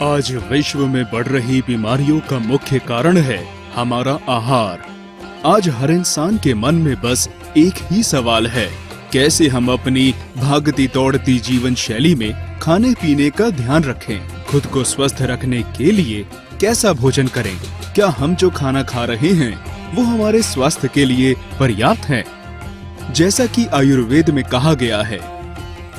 आज विश्व में बढ़ रही बीमारियों का मुख्य कारण है हमारा आहार। आज हर इंसान के मन में बस एक ही सवाल है, कैसे हम अपनी भागती दौड़ती जीवन शैली में खाने पीने का ध्यान रखें, खुद को स्वस्थ रखने के लिए कैसा भोजन करें, क्या हम जो खाना खा रहे हैं वो हमारे स्वास्थ्य के लिए पर्याप्त है। जैसा कि आयुर्वेद में कहा गया है,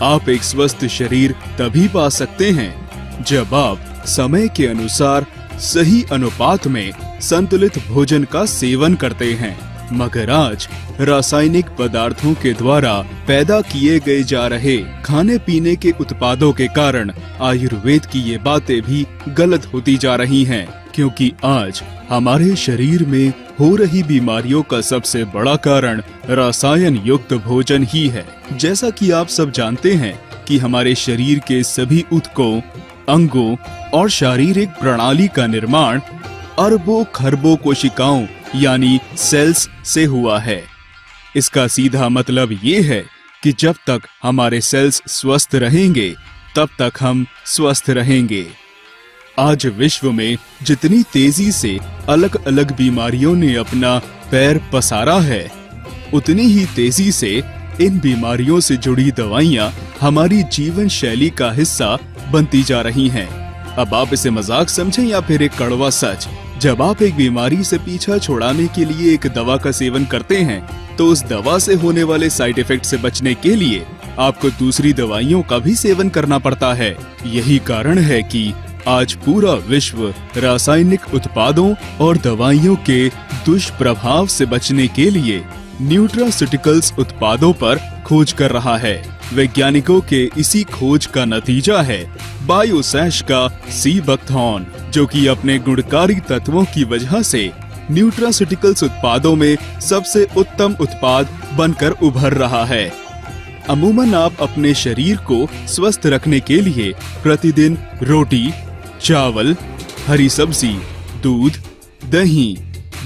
आप एक स्वस्थ शरीर तभी पा सकते हैं जब आप समय के अनुसार सही अनुपात में संतुलित भोजन का सेवन करते हैं। मगर आज रासायनिक पदार्थों के द्वारा पैदा किए गए जा रहे खाने पीने के उत्पादों के कारण आयुर्वेद की ये बातें भी गलत होती जा रही हैं, क्योंकि आज हमारे शरीर में हो रही बीमारियों का सबसे बड़ा कारण रसायन युक्त भोजन ही है। जैसा कि आप सब जानते हैं कि हमारे शरीर के सभी ऊतकों, अंगों और शारीरिक प्रणाली का निर्माण अरबों खरबों कोशिकाओं यानी सेल्स से हुआ है। इसका सीधा मतलब ये है कि जब तक हमारे सेल्स स्वस्थ रहेंगे तब तक हम स्वस्थ रहेंगे। आज विश्व में जितनी तेजी से अलग अलग बीमारियों ने अपना पैर पसारा है, उतनी ही तेजी से इन बीमारियों से जुड़ी दवाइयाँ हमारी जीवन शैली का हिस्सा बनती जा रही हैं। अब आप इसे मजाक समझें या फिर एक कड़वा सच, जब आप एक बीमारी से पीछा छुड़ाने के लिए एक दवा का सेवन करते हैं तो उस दवा से होने वाले साइड इफेक्ट से बचने के लिए आपको दूसरी दवाइयों का भी सेवन करना पड़ता है। यही कारण है कि आज पूरा विश्व रासायनिक उत्पादों और दवाइयों के दुष्प्रभाव से बचने के लिए न्यूट्रास्यूटिकल्स उत्पादों पर खोज कर रहा है। वैज्ञानिकों के इसी खोज का नतीजा है बायोसैश का सीबकथॉर्न, जो कि अपने गुणकारी तत्वों की वजह से न्यूट्रास्यूटिकल्स उत्पादों में सबसे उत्तम उत्पाद बनकर उभर रहा है। अमूमन आप अपने शरीर को स्वस्थ रखने के लिए प्रतिदिन रोटी, चावल, हरी सब्जी, दूध, दही,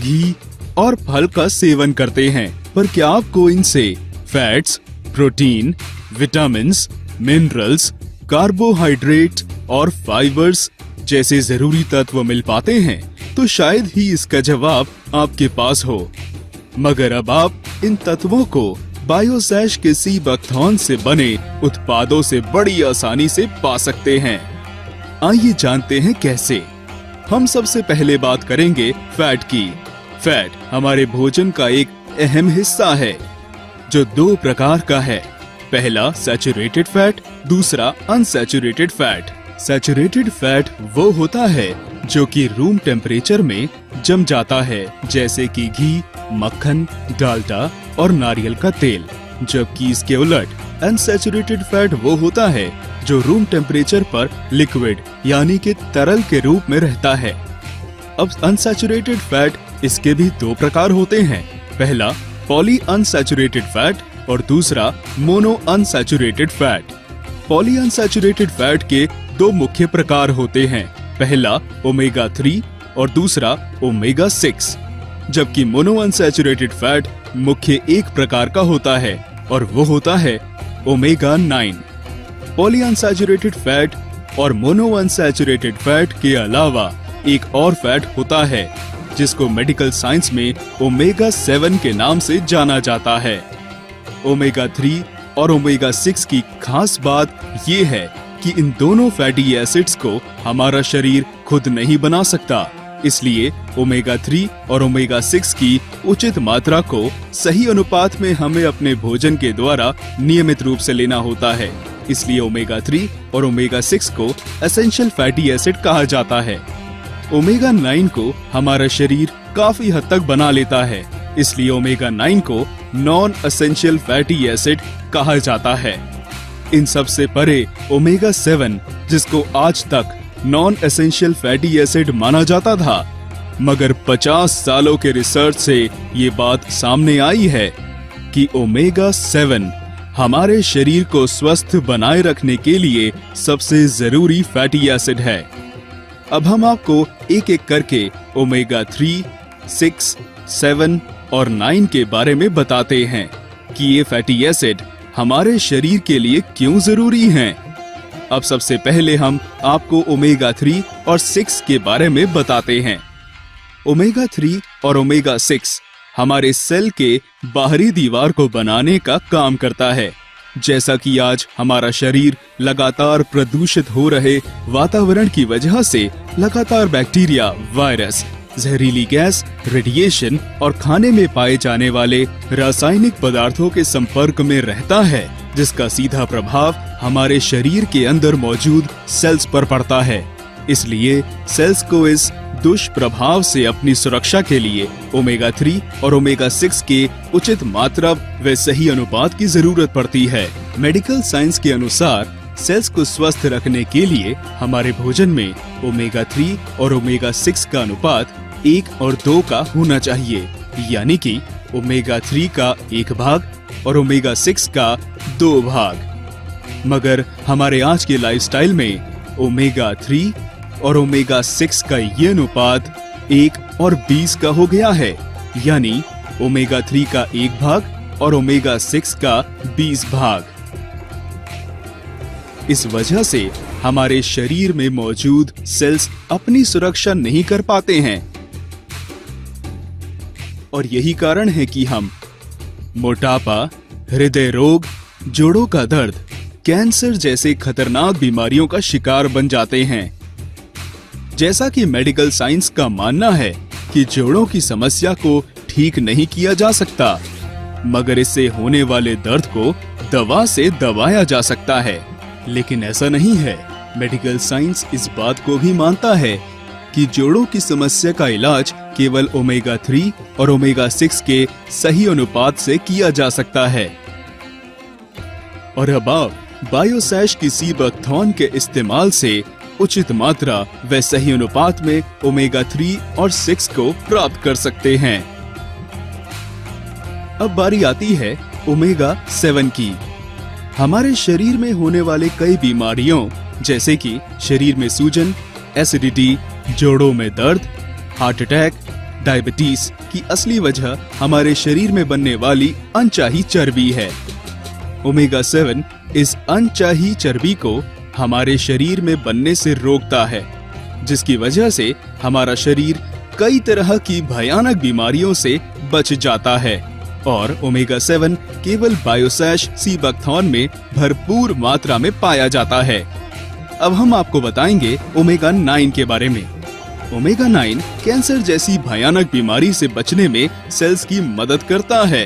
घी और फल का सेवन करते हैं, पर क्या आपको इनसे fats, protein, vitamins, minerals, carbohydrate और फाइबर्स जैसे जरूरी तत्व मिल पाते हैं? तो शायद ही इसका जवाब आपके पास हो। मगर अब आप इन तत्वों को बायोसैश के सीबकथॉर्न से बने उत्पादों से बड़ी आसानी से पा सकते हैं। आइए जानते हैं कैसे। हम सबसे पहले बात करेंगे फैट की। फैट हमारे भोजन का एक अहम हिस्सा है जो दो प्रकार का है। पहला सैचुरेटेड फैट, दूसरा अनसैचुरेटेड फैट। सैचुरेटेड फैट वो होता है जो कि रूम टेम्परेचर में जम जाता है, जैसे कि घी, मक्खन, डालडा और नारियल का तेल। जबकि इसके उलट अनसैचुरेटेड फैट वो होता है जो रूम टेम्परेचर पर लिक्विड यानी कि तरल के रूप में रहता है। अब अनसैचुरेटेड फैट इसके भी दो प्रकार होते हैं। पहला पॉली अनसैचुरेटेड फैट और दूसरा mono unsaturated fat. Poly unsaturated fat के दो मुख्य प्रकार होते हैं। पहला ओमेगा 3 और दूसरा ओमेगा 6। जबकि मोनो अनसैचुरेटेड फैट मुख्य एक प्रकार का होता है और वो होता है ओमेगा 9। पॉली अनसैचुरेटेड फैट और मोनो अनसैचुरेटेड फैट के अलावा एक और फैट होता है जिसको मेडिकल साइंस में ओमेगा 7 के नाम से जाना जाता है। ओमेगा 3 और ओमेगा 6 की खास बात ये है कि इन दोनों फैटी एसिड्स को हमारा शरीर खुद नहीं बना सकता, इसलिए ओमेगा 3 और ओमेगा 6 की उचित मात्रा को सही अनुपात में हमें अपने भोजन के द्वारा नियमित रूप से लेना होता है। इसलिए ओमेगा 3 और ओमेगा 6 को एसेंशियल फैटी एसिड कहा जाता है। ओमेगा 9 को हमारा शरीर काफी हद तक बना लेता है, इसलिए ओमेगा 9 को नॉन एसेंशियल फैटी एसिड कहा जाता है। इन सब से परे ओमेगा 7, जिसको आज तक नॉन एसेंशियल फैटी एसिड माना जाता था, मगर 50 सालों के रिसर्च से ये बात सामने आई है कि ओमेगा 7 हमारे शरीर को स्वस्थ बनाए रखने के लिए सबसे जरूरी फैटी एसिड है। अब हम आपको एक एक करके ओमेगा 3, 6, 7 और 9 के बारे में बताते हैं कि ये फैटी एसिड हमारे शरीर के लिए क्यों जरूरी हैं। अब सबसे पहले हम आपको ओमेगा 3 और 6 के बारे में बताते हैं। ओमेगा 3 और ओमेगा 6 हमारे सेल के बाहरी दीवार को बनाने का काम करता है। जैसा कि आज हमारा शरीर लगातार प्रदूषित हो रहे वातावरण की वजह से लगातार बैक्टीरिया, वायरस, जहरीली गैस, रेडिएशन और खाने में पाए जाने वाले रासायनिक पदार्थों के संपर्क में रहता है, जिसका सीधा प्रभाव हमारे शरीर के अंदर मौजूद सेल्स पर पड़ता है। इसलिए सेल्स को इस दुष्प्रभाव से अपनी सुरक्षा के लिए ओमेगा 3 और ओमेगा 6 के उचित मात्रा व सही अनुपात की जरूरत पड़ती है। मेडिकल साइंस के अनुसार सेल्स को स्वस्थ रखने के लिए हमारे भोजन में ओमेगा 3 और ओमेगा 6 का अनुपात 1 और 2 का होना चाहिए, यानी कि ओमेगा 3 का 1 भाग और ओमेगा 6 का 2 भाग। मगर हमारे आज के लाइफस्टाइल में ओमेगा 3 और ओमेगा 6 का ये अनुपात 1 और 20 का हो गया है, यानी ओमेगा 3 का 1 भाग और ओमेगा 6 का 20 भाग। इस वजह से हमारे शरीर में मौजूद सेल्स अपनी सुरक्षा नहीं कर पाते हैं और यही कारण है कि हम मोटापा, हृदय रोग, जोड़ों का दर्द, कैंसर जैसे खतरनाक बीमारियों का शिकार बन जाते हैं। जैसा कि मेडिकल साइंस का मानना है कि जोड़ों की समस्या को ठीक नहीं किया जा सकता, मगर इससे होने वाले दर्द को दवा से दबाया जा सकता है। लेकिन ऐसा नहीं है। मेडिकल साइंस इस बात को भी मानता है कि जोड़ों की समस्या का इलाज केवल ओमेगा 3 और ओमेगा 6 के सही अनुपात से किया जा सकता है। और अब आप बायोसैश की सीबकथॉर्न के इस्तेमाल से उचित मात्रा व सही अनुपात में ओमेगा 3 और 6 को प्राप्त कर सकते हैं। अब बारी आती है ओमेगा 7 की। हमारे शरीर में होने वाले कई बीमारियों जैसे कि शरीर में सूजन, एसिडिटी, जोड़ों में दर्द, हार्ट अटैक, डायबिटीज की असली वजह हमारे शरीर में बनने वाली अनचाही चर्बी है। ओमेगा 7 इस अनचाही चर्बी को हमारे शरीर में बनने से रोकता है, जिसकी वजह से हमारा शरीर कई तरह की भयानक बीमारियों से बच जाता है। और ओमेगा 7 केवल बायोसैश सीबकथॉर्न में भरपूर मात्रा में पाया जाता है। अब हम आपको बताएंगे ओमेगा 9 के बारे में। ओमेगा 9 कैंसर जैसी भयानक बीमारी से बचने में सेल्स की मदद करता है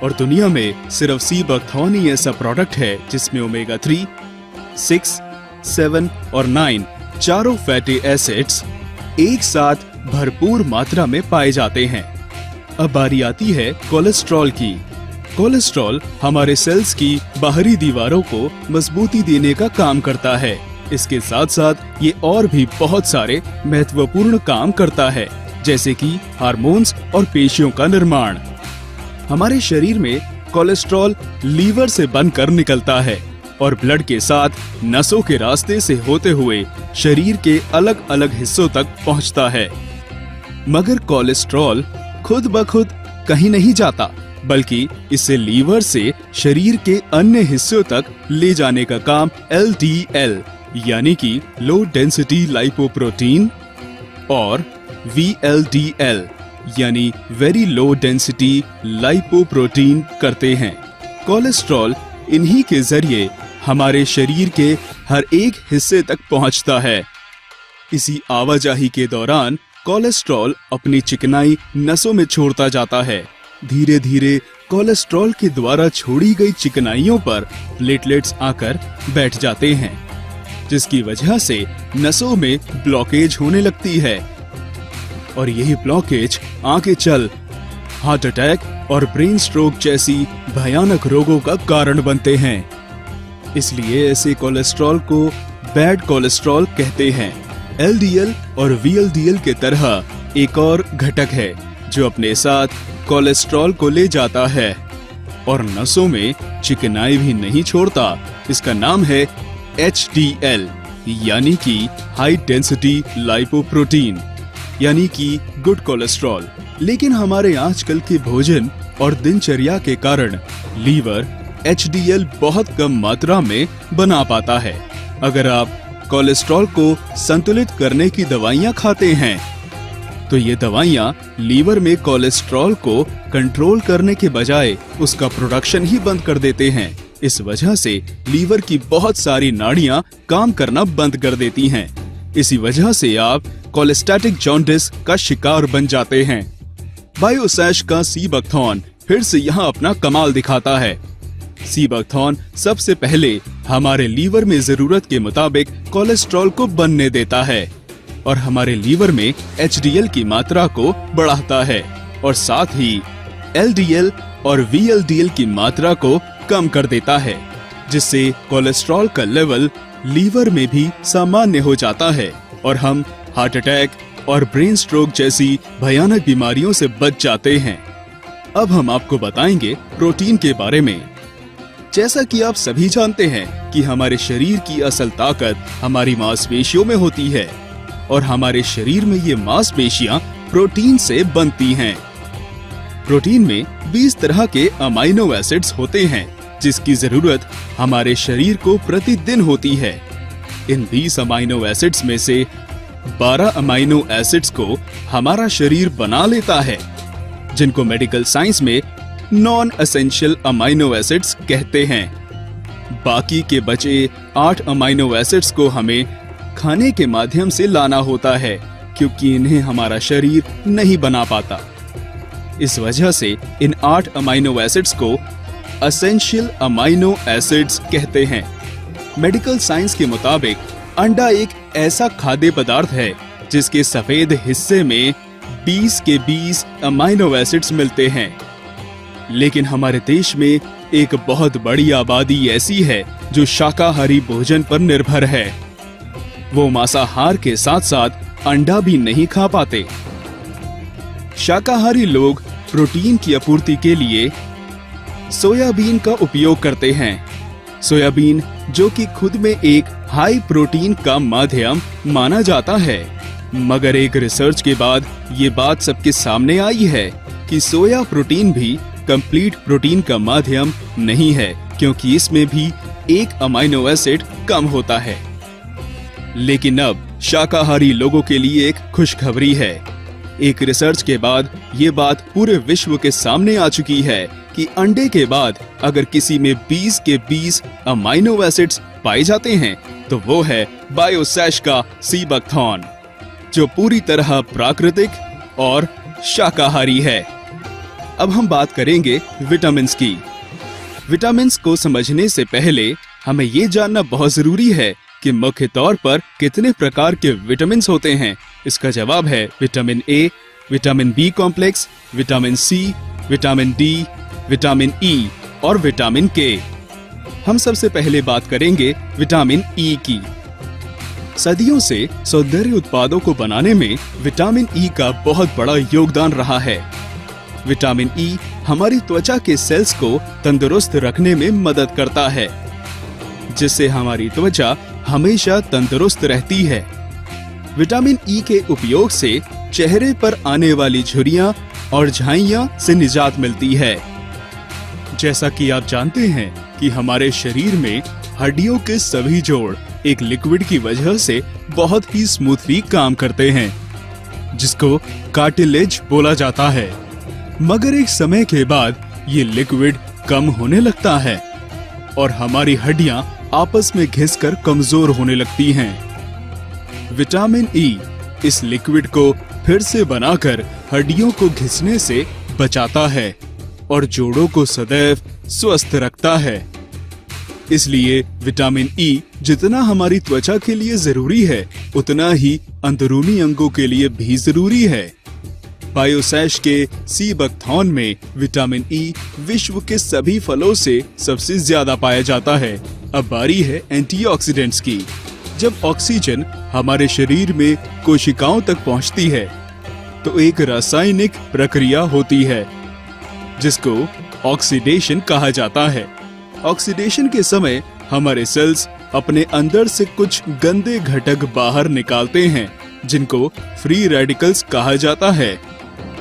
और दुनिया में सिर्फ सीबकथॉर्न ही ऐसा प्रोडक्ट है जिसमें ओमेगा 3, 6, 7 और 9 चारों फैटी एसिड्स एक साथ भरपूर मात्रा में पाए जाते हैं। अब बारी आती है कोलेस्ट्रॉल की। कोलेस्ट्रॉल हमारे सेल्स की बाहरी दीवारों को मजबूती देने का काम करता है। इसके साथ साथ ये और भी बहुत सारे महत्वपूर्ण काम करता है, जैसे कि हार्मोन्स और पेशियों का निर्माण। हमारे शरीर में कोलेस्ट्रॉल लीवर से बनकर निकलता है और ब्लड के साथ नसों के रास्ते से होते हुए शरीर के अलग अलग हिस्सों तक पहुंचता है। मगर कोलेस्ट्रॉल खुद ब खुद कहीं नहीं जाता, बल्कि इसे लीवर से शरीर के अन्य हिस्सों तक ले जाने का काम LDL यानी कि लो डेंसिटी लाइपोप्रोटीन और VLDL यानी वेरी लो डेंसिटी लाइपोप्रोटीन करते हैं। कोलेस्ट्रॉल इन्हीं के जरिए हमारे शरीर के हर एक हिस्से तक पहुंचता है। इसी आवाजाही के दौरान कोलेस्ट्रॉल अपनी चिकनाई नसों में छोड़ता जाता है। धीरे धीरे कोलेस्ट्रॉल के द्वारा छोड़ी गई चिकनाइयों पर प्लेटलेट्स आकर बैठ जाते हैं, जिसकी वजह से नसों में ब्लॉकेज होने लगती है और यही ब्लॉकेज आगे चल हार्ट अटैक और ब्रेन स्ट्रोक जैसी भयानक रोगों का कारण बनते हैं। इसलिए ऐसे कोलेस्ट्रॉल को बैड कोलेस्ट्रॉल कहते हैं। LDL और VLDL के तरह एक और घटक है जो अपने साथ कोलेस्ट्रॉल को ले जाता है और नसों में चिकनाई भी नहीं छोड़ता। इसका नाम है HDL यानी कि हाई डेंसिटी लाइपोप्रोटीन यानी कि गुड कोलेस्ट्रॉल। लेकिन हमारे आजकल के भोजन और दिनचर्या के कारण लीवर, HDL बहुत कम मात्रा में बना पाता है। अगर आप कोलेस्ट्रॉल को संतुलित करने की दवाइयाँ खाते हैं तो ये दवाइयाँ लीवर में कोलेस्ट्रॉल को कंट्रोल करने के बजाय उसका प्रोडक्शन ही बंद कर देते हैं। इस वजह से लीवर की बहुत सारी नाड़ियां काम करना बंद कर देती हैं। इसी वजह से आप कोलेस्टैटिक जॉन्डिस का शिकार बन जाते हैं। बायोसैश का सीबैक्थॉन फिर से यहाँ अपना कमाल दिखाता है। सीबैक्थॉन सबसे पहले हमारे लीवर में जरूरत के मुताबिक कोलेस्ट्रॉल को बनने देता है और हमारे लीवर में HDL की मात्रा को बढ़ाता है और साथ ही LDL और VLDL की मात्रा को कम कर देता है, जिससे कोलेस्ट्रॉल का लेवल लीवर में भी सामान्य हो जाता है और हम हार्ट अटैक और ब्रेन स्ट्रोक जैसी भयानक बीमारियों से बच जाते हैं। अब हम आपको बताएंगे प्रोटीन के बारे में। जैसा कि आप सभी जानते हैं कि हमारे शरीर की असल ताकत हमारी मांसपेशियों में होती है और हमारे शरीर में ये मांसपेशियां प्रोटीन से बनती हैं। प्रोटीन में 20 तरह के अमाइनो एसिड्स होते हैं जिसकी जरूरत हमारे शरीर को प्रतिदिन होती है। इन 20 अमाइनो एसिड्स में से 12 अमाइनो एसिड्स को हमारा शरीर बना लेता है, जिनको मेडिकल साइंस में नॉन एसेंशियल अमाइनो एसिड्स कहते हैं। बाकी के बचे 8 अमाइनो एसिड्स को हमें खाने के माध्यम से लाना होता है, क्योंकि इन्हें हमारा शरीर नहीं बना पाता। इस वजह से इन 8 अमाइनो एसिड्स को एसेंशियल अमाइनो एसिड्स कहते हैं। मेडिकल साइंस के मुताबिक अंडा एक ऐसा खाद्य पदार्थ है जिसके सफेद हिस्से में 20 के 20 अमाइनो एसिड्स मिलते हैं। लेकिन हमारे देश में एक बहुत बड़ी आबादी ऐसी है जो शाकाहारी भोजन पर निर्भर है। वो मांसाहार के साथ साथ अंडा भी नहीं खा पाते। शाकाहारी लोग प्रोटीन की आपूर्ति के लिए सोयाबीन का उपयोग करते हैं। सोयाबीन, जो कि खुद में एक हाई प्रोटीन का माध्यम माना जाता है, मगर एक रिसर्च के बाद ये बात सबके सामने आई है कि सोया प्रोटीन भी कंप्लीट प्रोटीन का माध्यम नहीं है, क्योंकि इसमें भी एक अमाइनो एसिड कम होता है। लेकिन अब शाकाहारी लोगों के लिए एक खुशखबरी है। एक रिसर्च के बाद ये बात पूरे विश्व के सामने आ चुकी है कि अंडे के बाद अगर किसी में 20 के 20 अमाइनो एसिड्स पाए जाते हैं तो वो है बायोसैश का सीबैक्थॉन, जो पूरी तरह प्राकृतिक और शाकाहारी है। अब हम बात करेंगे विटामिन्स की। विटामिन्स को समझने से पहले हमें ये जानना बहुत जरूरी है कि मुख्य तौर पर कितने प्रकार के विटामिन्स होते हैं। इसका जवाब है vitamin A, vitamin B complex, vitamin C, vitamin D, vitamin E और विटामिन के। हम सबसे पहले बात करेंगे विटामिन ई की। सदियों से सौंदर्य उत्पादों को बनाने में विटामिन ई का बहुत बड़ा योगदान रहा है। विटामिन ई हमारी त्वचा के सेल्स को तंदुरुस्त रखने में मदद करता है, जिससे हमारी त्वचा हमेशा तंदुरुस्त रहती है। विटामिन ई के उपयोग से चेहरे पर आने वाली झुर्रियां और झाइयां से निजात मिलती है। जैसा कि आप जानते हैं कि हमारे शरीर में हड्डियों के सभी जोड़ एक लिक्विड की वजह से बहुत ही स्मूथली काम करते हैं, जिसको कार्टिलेज बोला जाता है। मगर एक समय के बाद ये लिक्विड कम होने लगता है और हमारी हड्डियां आपस में घिसकर कमजोर होने लगती हैं। विटामिन ई इस लिक्विड को फिर से बनाकर हड्डियों को घिसने से बचाता है और जोड़ों को सदैव स्वस्थ रखता है। इसलिए विटामिन ई जितना हमारी त्वचा के लिए जरूरी है, उतना ही अंदरूनी अंगों के लिए भी जरूरी है। बायोसैश के सीबैक्थॉन में विटामिन ई विश्व के सभी फलों से सबसे ज्यादा पाया जाता है। अब बारी है एंटीऑक्सीडेंट्स की। जब ऑक्सीजन हमारे शरीर में कोशिकाओं तक पहुंचती है तो एक रासायनिक प्रक्रिया होती है जिसको ऑक्सीडेशन कहा जाता है। ऑक्सीडेशन के समय हमारे सेल्स अपने अंदर से कुछ गंदे घटक बाहर निकालते हैं, जिनको फ्री रेडिकल्स कहा जाता है।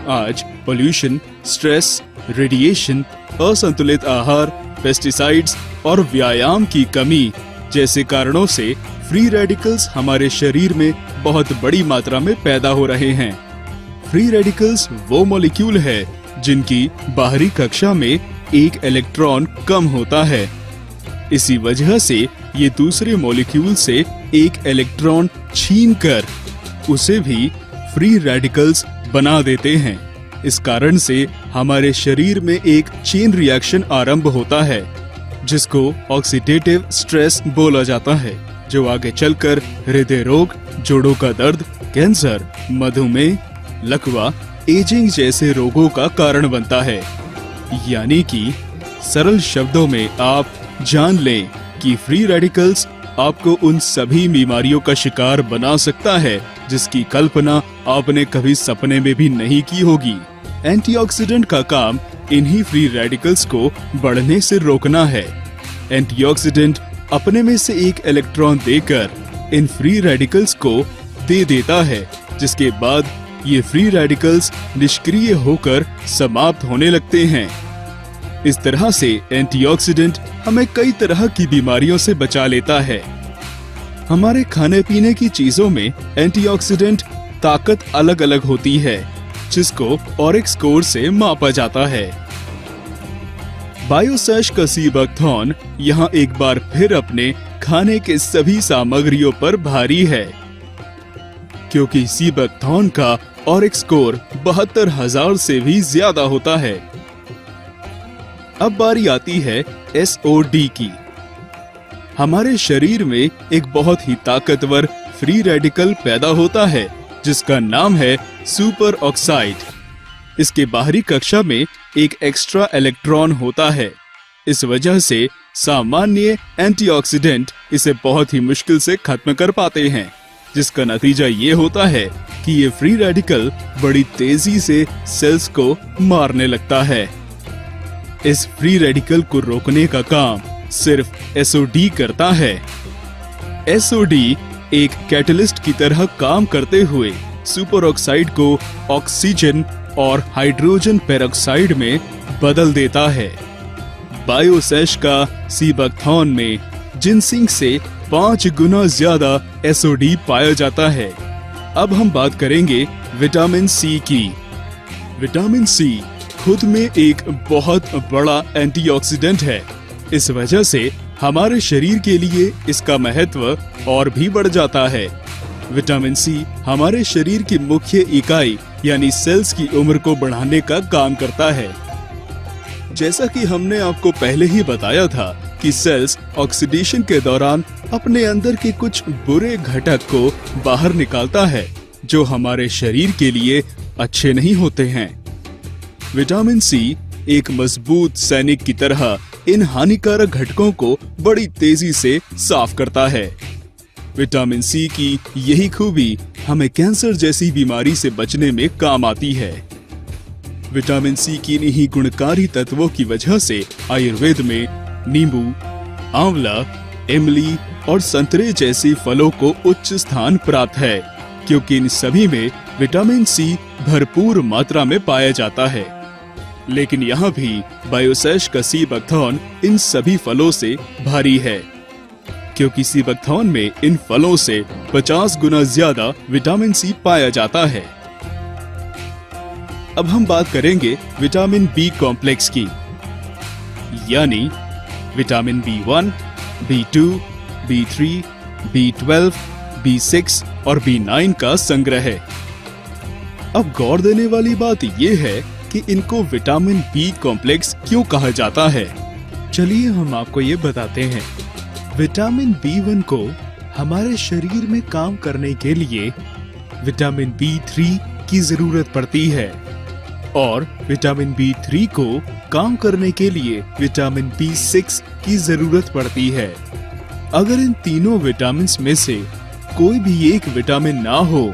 आज पोल्यूशन, स्ट्रेस, रेडिएशन, असंतुलित आहार पेस्टिसाइड्स और व्यायाम की कमी जैसे कारणों से फ्री रेडिकल्स हमारे शरीर में बहुत बड़ी मात्रा में पैदा हो रहे हैं। फ्री रेडिकल्स वो मॉलिक्यूल है जिनकी बाहरी कक्षा में एक इलेक्ट्रॉन कम होता है। इसी वजह से ये दूसरे मॉलिक्यूल से एक इलेक्ट्रॉन छीनकर उसे भी फ्री रेडिकल्स बना देते हैं। इस कारण से हमारे शरीर में एक चेन रिएक्शन आरंभ होता है जिसको ऑक्सीडेटिव स्ट्रेस बोला जाता है, जो आगे चलकर हृदय रोग, जोड़ों का दर्द, कैंसर, मधुमेह, लकवा, एजिंग जैसे रोगों का कारण बनता है। यानी कि सरल शब्दों में आप जान लें कि फ्री रेडिकल्स आपको उन सभी बीमारियों का शिकार बना सकता है जिसकी कल्पना आपने कभी सपने में भी नहीं की होगी। एंटीऑक्सीडेंट का काम इन्हीं फ्री रेडिकल्स को बढ़ने से रोकना है। एंटीऑक्सीडेंट अपने में से एक इलेक्ट्रॉन देकर इन फ्री रेडिकल्स को दे देता है, जिसके बाद ये फ्री रेडिकल्स निष्क्रिय होकर समाप्त होने लगते हैं। इस तरह से एंटीऑक्सीडेंट हमें कई तरह की बीमारियों से बचा लेता है। हमारे खाने पीने की चीजों में एंटीऑक्सीडेंट ताकत अलग अलग होती है, जिसको ऑरिक स्कोर से मापा जाता है। बायोसेश का सीबकथॉर्न यहाँ एक बार फिर अपने खाने के सभी सामग्रियों पर भारी है, क्योंकि सीबकथॉर्न का ऑरिक स्कोर 72,000 से भी ज्यादा होता है। अब बारी आती है SOD की। हमारे शरीर में एक बहुत ही ताकतवर फ्री रेडिकल पैदा होता है जिसका नाम है सुपर ऑक्साइड। इसके बाहरी कक्षा में एक एक्स्ट्रा इलेक्ट्रॉन होता है। इस वजह से सामान्य एंटीऑक्सीडेंट इसे बहुत ही मुश्किल से खत्म कर पाते हैं, जिसका नतीजा ये होता है कि ये फ्री रेडिकल बड़ी तेजी से सेल्स को मारने लगता है। इस फ्री रेडिकल को रोकने का काम सिर्फ SOD करता है। SOD एक कैटलिस्ट की तरह काम करते हुए सुपर ऑक्साइड को ऑक्सीजन और हाइड्रोजन पेरोक्साइड में बदल देता है। बायोसेश का सीबकथॉर्न में जिनसिंक से 5 गुना ज्यादा SOD पाया जाता है। अब हम बात करेंगे विटामिन C की। विटामिन C खुद में एक बहुत बड़ा एंटीऑक्सीडेंट है। इस वजह से हमारे शरीर के लिए इसका महत्व और भी बढ़ जाता है। विटामिन C हमारे शरीर की मुख्य इकाई यानी सेल्स की उम्र को बढ़ाने का काम करता है। जैसा कि हमने आपको पहले ही बताया था कि सेल्स ऑक्सीडेशन के दौरान अपने अंदर के कुछ बुरे घटक को बाहर निकालता है जो हमारे शरीर के लिए अच्छे नहीं होते हैं। विटामिन C एक मजबूत सैनिक की तरह इन हानिकारक घटकों को बड़ी तेजी से साफ करता है। विटामिन C की यही खूबी हमें कैंसर जैसी बीमारी से बचने में काम आती है। विटामिन C की इन्हीं गुणकारी तत्वों की वजह से आयुर्वेद में नींबू, आंवला, इमली और संतरे जैसे फलों को उच्च स्थान प्राप्त है, क्योंकि इन सभी में विटामिन C भरपूर मात्रा में पाया जाता है। लेकिन यहाँ भी बायोसेश का सीबकथॉर्न इन सभी फलों से भारी है, क्योंकि सीबकथॉर्न में इन फलों से 50 गुना ज्यादा विटामिन C पाया जाता है। अब हम बात करेंगे विटामिन B कॉम्प्लेक्स की, यानी vitamin B1, B2, B3, B12, B6 और B9 का संग्रह है। अब गौर देने वाली बात यह है कि इनको विटामिन B कॉम्प्लेक्स क्यों कहा जाता है। चलिए हम आपको ये बताते हैं। विटामिन B1 को हमारे शरीर में काम करने के लिए विटामिन B3 की जरूरत पड़ती है और विटामिन B3 को काम करने के लिए विटामिन B6 की जरूरत पड़ती है। अगर इन तीनों विटामिन में से कोई भी एक विटामिन ना हो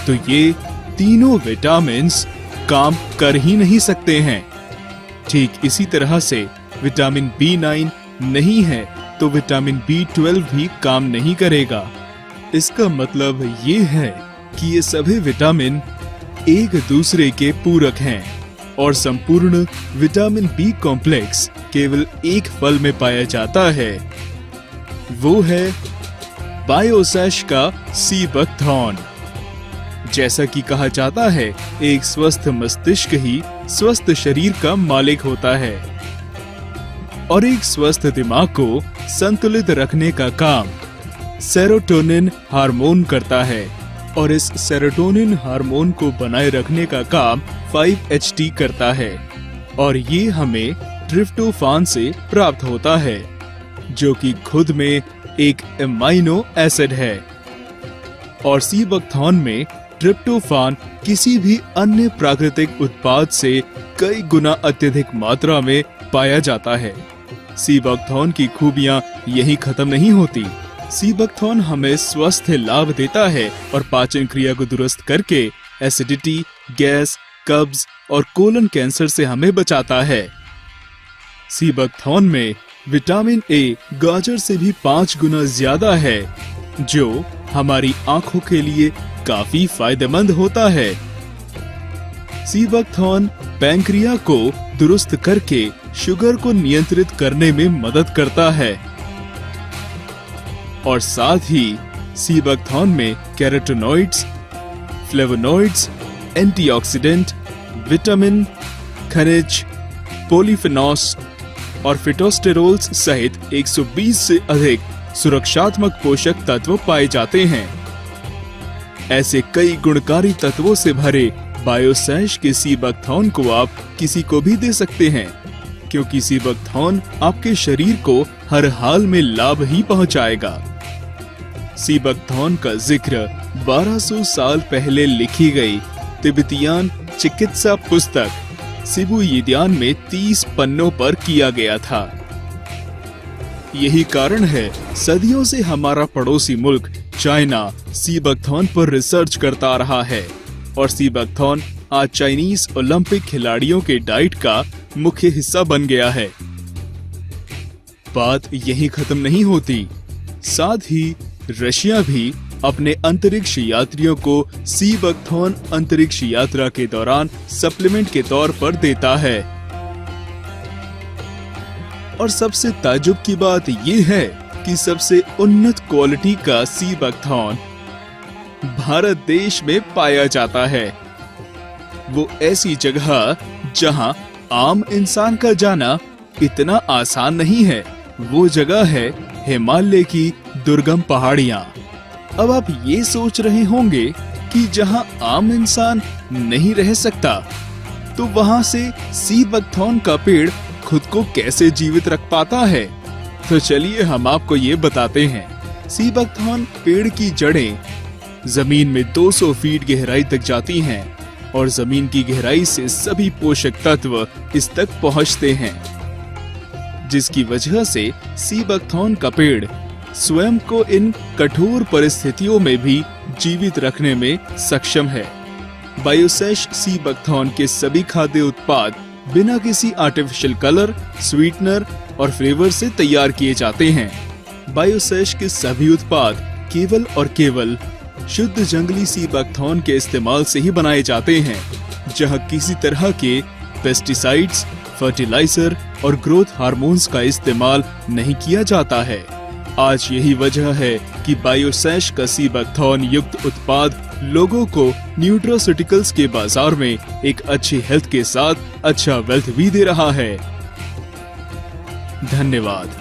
तो ये तीनों विटामिन काम कर ही नहीं सकते हैं। ठीक इसी तरह से विटामिन B9 नहीं है तो विटामिन B12 भी काम नहीं करेगा। इसका मतलब ये है कि ये सभी विटामिन एक दूसरे के पूरक हैं। और संपूर्ण विटामिन बी कॉम्प्लेक्स केवल एक फल में पाया जाता है, वो है बायोसेश का सी बकथॉर्न। जैसा कि कहा जाता है, एक स्वस्थ मस्तिष्क ही स्वस्थ शरीर का मालिक होता है और एक स्वस्थ दिमाग को संतुलित रखने का काम सेरोटोनिन हार्मोन करता है और इस सेरोटोनिन हार्मोन को बनाए रखने का काम 5-HT करता है और ये हमें ट्रिप्टोफान से प्राप्त होता है, जो कि खुद में एक एमाइनो एसिड है। और सी बकथॉर्न में ट्रिप्टोफान किसी भी अन्य प्राकृतिक उत्पाद से कई गुना अत्यधिक मात्रा में पाया जाता है। सी बकथॉर्न की खूबियां यही खत्म नहीं होती। सी बकथॉर्न हमें स्वस्थ लाभ देता है और पाचन क्रिया को दुरुस्त करके एसिडिटी, गैस, कब्ज और कोलन कैंसर से हमें बचाता है। सी बकथॉर्न में विटामिन ए गाजर से भी 5 गुना ज्यादा है, जो हमारी आंखों के लिए काफी फायदेमंद होता है। सी बकथॉर्न पैंक्रिया को दुरुस्त करके शुगर को नियंत्रित करने में मदद करता है और साथ ही सी बकथॉर्न में कैरोटीनॉइड्स, फ्लेवोनॉइड्स, एंटीऑक्सीडेंट, विटामिन, खनिज, पॉलीफेनॉल्स और फिटोस्टेरोल्स सहित 120 से अधिक सुरक्षात्मक पोषक तत्व पाए जाते हैं। ऐसे कई गुणकारी तत्वों से भरे बायोसेश के सी बकथॉर्न को आप किसी को भी दे सकते हैं, क्योंकि सी बकथॉर्न आपके शरीर को हर हाल में लाभ ही पहुंचाएगा। सी बकथॉर्न का जिक्र 1200 साल पहले लिखी गई तिब्बतियन चिकित्सा पुस्तक सिबु यिदियान में 30 पन्नों पर किया गया था। यही कारण है सदियों से हमारा पड़ोसी मुल्क चाइना सी बकथॉर्न पर रिसर्च करता रहा है और सी बकथॉर्न आज चाइनीज ओलंपिक खिलाड़ियों के डाइट का मुख्य हिस्सा बन गया है। बात यही खत्म नहीं होती, साथ ही रशिया भी अपने अंतरिक्ष यात्रियों को सी बकथॉर्न अंतरिक्ष यात्रा के दौरान सप्लीमेंट के तौर पर देता है। और सबसे ताज्जुब की बात यह है कि सबसे उन्नत क्वालिटी का सी बकथॉर्न भारत देश में पाया जाता है। वो ऐसी जगह जहां आम इंसान का जाना इतना आसान नहीं है। वो जगह है हिमालय की दुर्गम पहाड़ियां। अब आप ये सोच रहे होंगे कि जहां आम इंसान नहीं रह सकता, तो वहां से सी बकथॉर्न का पेड़ खुद को कैसे जीवित रख पाता है। तो चलिए हम आपको ये बताते हैं। सी बकथॉर्न पेड़ की जड़ें जमीन में 200 फीट गहराई तक जाती हैं और जमीन की गहराई से सभी पोषक तत्व इस तक पहुंचते हैं, जिसकी वजह से सी बकथॉर्न का पेड़ स्वयं को इन कठोर परिस्थितियों में भी जीवित रखने में सक्षम है। बायोसेश सी बकथॉर्न के सभी खाद्य उत्पाद बिना किसी आर्टिफिशियल कलर, स्वीटनर और फ्लेवर से तैयार किए जाते हैं। बायोसेश के सभी उत्पाद केवल और केवल शुद्ध जंगली सी बकथॉर्न के इस्तेमाल से ही बनाए जाते हैं, जहां किसी तरह के पेस्टिसाइड्स, फर्टिलाइजर और ग्रोथ हार्मोन्स का इस्तेमाल नहीं किया जाता है। आज यही वजह है कि बायोसेश का सी बकथॉर्न युक्त उत्पाद लोगों को न्यूट्रोसिटिकल्स के बाजार में एक अच्छी हेल्थ के साथ अच्छा वेल्थ भी दे रहा है। धन्यवाद।